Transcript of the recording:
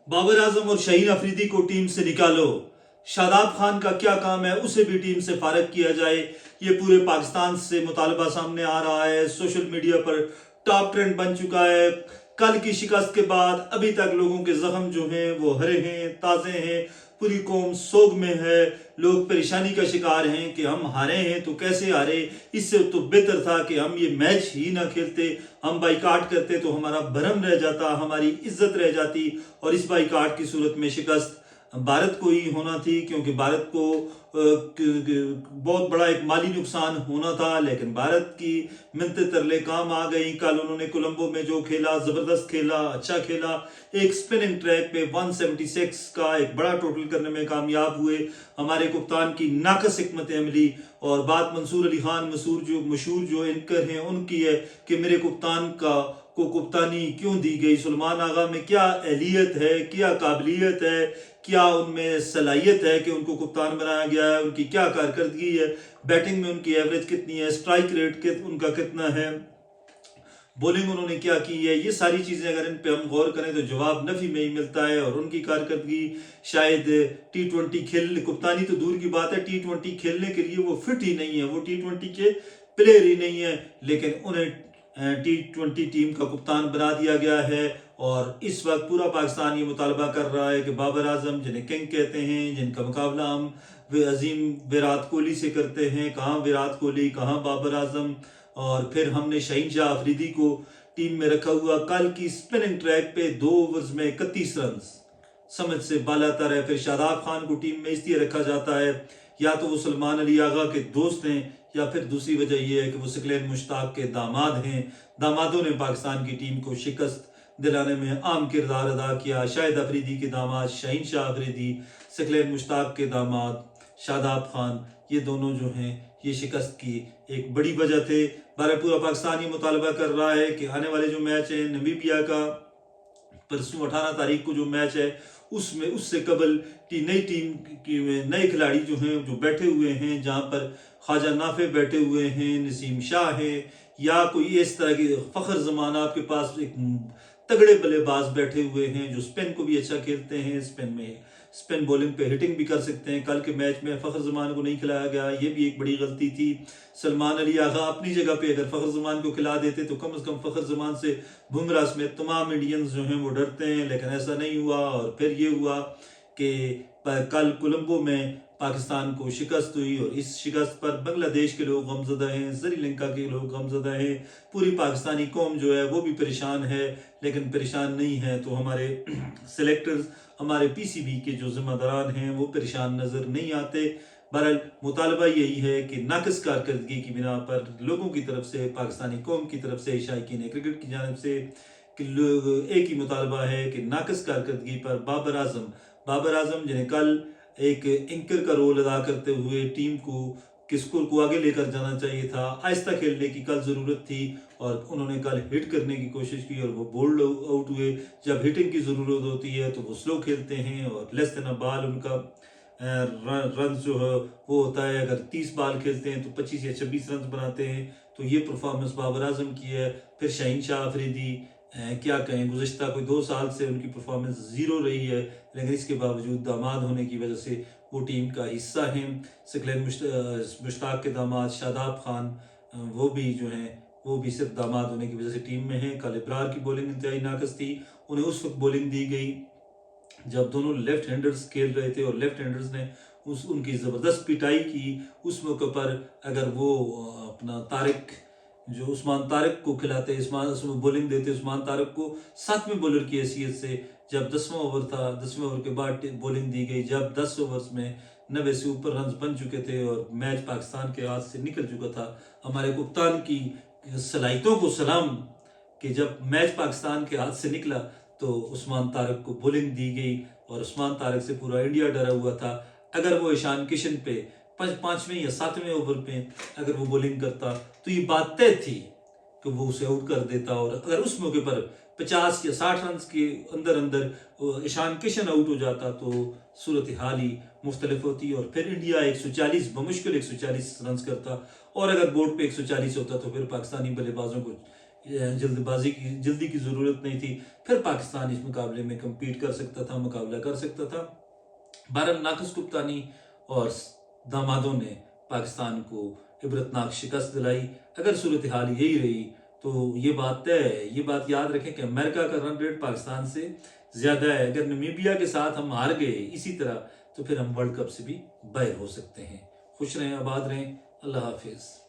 बाबर आजम और शाहीन अफरीदी को टीम से निकालो। शादाब खान का क्या काम है, उसे भी टीम से फारिग किया जाए। ये पूरे पाकिस्तान से मुतालबा सामने आ रहा है, सोशल मीडिया पर टॉप ट्रेंड बन चुका है। कल की शिकस्त के बाद अभी तक लोगों के जख्म जो हैं वो हरे हैं, ताज़े हैं। पूरी कौम सोग में है, लोग परेशानी का शिकार हैं कि हम हारे हैं तो कैसे हारे। इससे तो बेहतर था कि हम ये मैच ही ना खेलते, हम बाइकाट करते तो हमारा भरम रह जाता, हमारी इज्जत रह जाती। और इस बाइकाट की सूरत में शिकस्त भारत को ही होना थी, क्योंकि भारत को बहुत बड़ा एक माली नुकसान होना था। लेकिन भारत की मिन्नतें तरले काम आ गई। कल उन्होंने कोलंबो में जो खेला, जबरदस्त खेला, अच्छा खेला। एक स्पिनिंग ट्रैक पे 176 का एक बड़ा टोटल करने में कामयाब हुए। हमारे कप्तान की नाकस हिकमत अमली। और बात मंसूर अली खान मशहूर जो एंकर हैं उनकी है कि मेरे कप्तान को कप्तानी क्यों दी गई। सलमान आगा में क्या अहलियत है, क्या काबिलियत है, क्या उनमें सलाहियत है कि उनको कप्तान बनाया गया है, उनकी क्या कारकर्दगी है, बैटिंग में उनकी एवरेज कितनी है, स्ट्राइक रेट उनका कितना है, बॉलिंग उन्होंने क्या की है। ये सारी चीज़ें अगर इन पे हम गौर करें तो जवाब नफी में ही मिलता है। और उनकी कारकर्दगी शायद T20 खेल, कप्तानी तो दूर की बात है, T20 खेलने के लिए वो फिट ही नहीं है, वो T20 के प्लेयर ही नहीं है। लेकिन उन्हें T20 टीम का कप्तान बना दिया गया है। और इस वक्त पूरा पाकिस्तान ये मुतालबा कर रहा है कि बाबर आजम, जिन्हें किंग कहते हैं, जिनका मुकाबला हम अजीम विराट कोहली से करते हैं, कहाँ विराट कोहली, कहाँ बाबर आजम। और फिर हमने शाहीन शाह अफरीदी को टीम में रखा हुआ। कल की स्पिनिंग ट्रैक पे 2 ओवर्स में 31 रन समझ से बालातर है। फिर शादाब खान को टीम में इसलिए रखा जाता है, या तो वो सलमान अली आगा के दोस्त हैं, या फिर दूसरी वजह यह है कि वो सकलैन मुश्ताक के दामाद हैं। दामादों ने पाकिस्तान की टीम को शिकस्त दिलाने में अहम किरदार अदा किया। शाहिद अफरीदी के दामाद शाहीन शाह अफरीदी, सकलैन मुश्ताक के दामाद शादाब खान, ये दोनों जो हैं ये शिकस्त की एक बड़ी वजह थे। पूरा पाकिस्तान ये मुतालबा कर रहा है कि आने वाले जो मैच है नमीबिया का, परसों 18 तारीख को जो मैच है, उसमें उससे कबल नई टीम की नए खिलाड़ी जो हैं जो बैठे हुए हैं, जहां पर ख्वाजा नाफे बैठे हुए हैं, नसीम शाह है, या कोई इस तरह की फखर जमान, आपके पास एक तगड़े बल्लेबाज बैठे हुए हैं जो स्पिन को भी अच्छा खेलते हैं, स्पिन बॉलिंग पे हिटिंग भी कर सकते हैं। कल के मैच में फखर जमान को नहीं खिलाया गया, ये भी एक बड़ी गलती थी। सलमान अली आगा अपनी जगह पे अगर फखर जमान को खिला देते तो कम से कम फखर जमान से बुमराह समेत तमाम इंडियंस जो हैं वो डरते हैं, लेकिन ऐसा नहीं हुआ। और फिर ये हुआ कि कल कोलंबो में पाकिस्तान को शिकस्त हुई, और इस शिकस्त पर बांग्लादेश के लोग गमजदा हैं, श्रीलंका के लोग गमजदा हैं, पूरी पाकिस्तानी कौम जो है वो भी परेशान है। लेकिन परेशान नहीं है तो हमारे सेलेक्टर्स, हमारे PCB के जो जिम्मेदारान हैं वो परेशान नजर नहीं आते। बहरहाल मुतालबा यही है कि नाकस कारकर्दगी की बिना पर लोगों की तरफ से, पाकिस्तानी कौम की तरफ से, शायकीन क्रिकेट की जानिब से कि लोग एक ही मुतालबा है कि नाकस कारकर्दगी पर बाबर आजम जिन्हें कल एक एंकर का रोल अदा करते हुए टीम को स्कोर को आगे लेकर जाना चाहिए था, आहिस्ता खेलने की कल ज़रूरत थी। और उन्होंने कल हिट करने की कोशिश की और वो बोल्ड आउट हुए। जब हिटिंग की ज़रूरत होती है तो वो स्लो खेलते हैं और लेस देन अ बॉल उनका रन जो है वो होता है। अगर 30 बाल खेलते हैं तो 25 या 26 रन बनाते हैं। तो ये परफॉर्मेंस बाबर आजम की है। फिर शाहीन शाह अफरीदी, क्या कहें, गुज़िश्ता कोई 2 साल से उनकी परफॉर्मेंस ज़ीरो रही है, लेकिन इसके बावजूद दामाद होने की वजह से वो टीम का हिस्सा हैं। सकलैन मुश्ताक के दामाद शादाब खान, वो भी जो हैं वो भी सिर्फ दामाद होने की वजह से टीम में हैं। कल इब्रार की बॉलिंग इंतहाई नाकस थी, उन्हें उस वक्त बॉलिंग दी गई जब दोनों लेफ्ट हैंडर्स खेल रहे थे, और लेफ्ट हैंडर्स ने उनकी ज़बरदस्त पिटाई की। उस मौके पर अगर वो अपना उस्मान तारिक को खिलाते, उसमें बॉलिंग देते उस्मान तारिक को 7वें बॉलर की हैसियत से, जब 10वां ओवर था, 10वें ओवर के बाद बॉलिंग दी गई, जब 10 ओवर्स में 90 से ऊपर रन बन चुके थे और मैच पाकिस्तान के हाथ से निकल चुका था। हमारे कप्तान की सलाहियतों को सलाम कि जब मैच पाकिस्तान के हाथ से निकला तो उस्मान तारिक को बॉलिंग दी गई, और उस्मान तारिक से पूरा इंडिया डरा हुआ था। अगर वो ईशान किशन पे 5वें या 7वें ओवर पे अगर वो बॉलिंग करता तो ये बात तय थी कि वो उसे आउट कर देता। और अगर उस मौके पर 50 या 60 रन के अंदर अंदर ईशान किशन आउट हो जाता तो सूरत हाल ही मुख्तलिफ होती, और फिर इंडिया 140 बमुश्किल 140 रन करता। और अगर बोर्ड पे 140 होता तो फिर पाकिस्तानी बल्लेबाजों को जल्दी की ज़रूरत नहीं थी, फिर पाकिस्तान इस मुकाबले में कम्पीट कर सकता था, मुकाबला कर सकता था। बहरहाल नाक़िस कुप्तानी और दामादों ने पाकिस्तान को इबरतनाक शिकस्त दिलाई। अगर सूरत हाल यही रही तो ये बात तय है, ये बात याद रखें कि अमेरिका का रन रेट पाकिस्तान से ज़्यादा है। अगर नमीबिया के साथ हम हार गए इसी तरह तो फिर हम वर्ल्ड कप से भी बाहर हो सकते हैं। खुश रहें, आबाद रहें, अल्लाह हाफिज़।